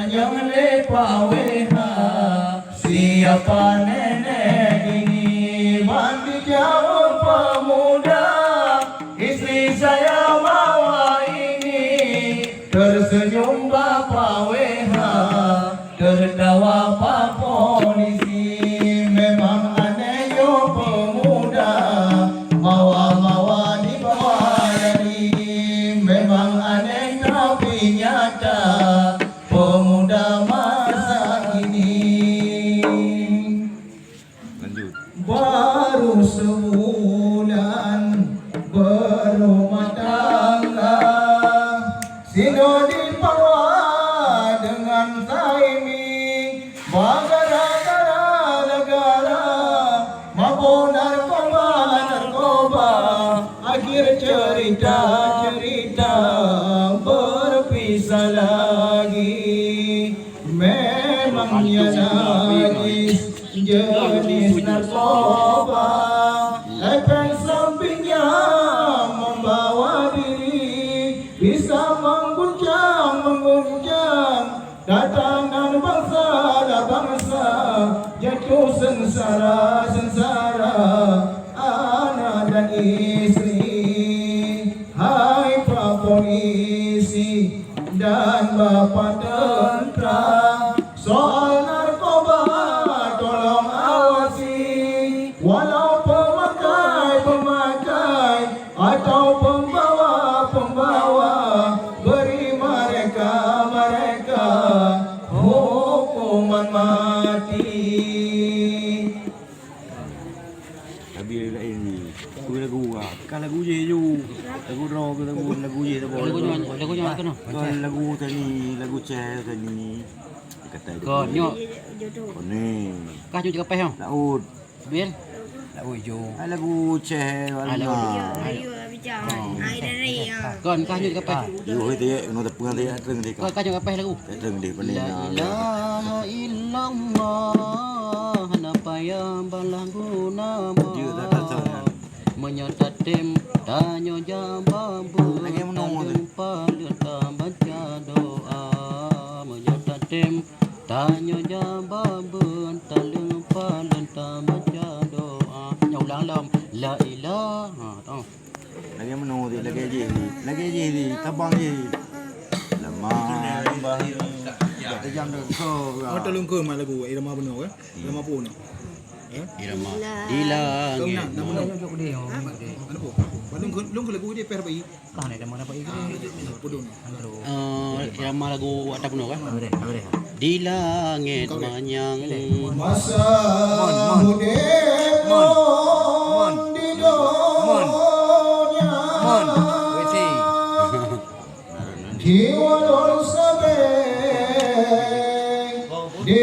panjang lepa weha. Siapa nenek ini mandi jauh pemuda. Istri saya bawa ini. Tersenyum Bapak WH, tertawa Pak Polisi. Memang aneh yo pemuda, mawa-mawa dibawa dari. Memang aneh tapi nyata, pemuda masa kini. Lanjut. Baru sebulan berumah tangga, Sino dibawa dengan timing. Bagara-gara negara, mabuk narkoba. Akhir cerita berpisah lagi. Memangnya nangis jenis narkoba. Efek sampingnya membawa diri, bisa mengguncang tatanan bangsa, jatuh sengsara anak dan istri. Hai Pak Polisi dan Bapak Tentara, soal narkoba tolong awasi. Walau pemakai atau pembawa, beri mereka hukuman mati. Habis lain ni. Lagu kan lagu je ju. Lagu rock lagu je tak boleh. Lagunya apa tu? Kan lagu tadi, lagu ceh tadi. Kata dia. Kau nyok. Kau ni. Kau nyok kapeh hang. Laut. Bil. Lagu hijau. Lagu ceh Lagu. Kau kau nyok kapeh. Yo dia kena tepung dia tereng dia. Kau nyok kapeh lagu. Tereng dia pandai. La ilaha illallah, napa yang balang guna Dia tak tahu kan. menyata tim tanyo jamba Lagi menunggu tu. paluta baca doa menyata tim tanyo jamba talung paluta baca doa ulang lam la ilaha tahu Lagi menunggu dia lagi je tabang je. Lama. Tajam tu kau. Kau tolong ke mak lagu irama benar ke? Irama pun. irama di langit Nama mana pun. Belum ke lagu dia per bayi. Pudun. irama lagu ada penuh kan di langit manyang Masa mon di dunia, jiwa dol sabe di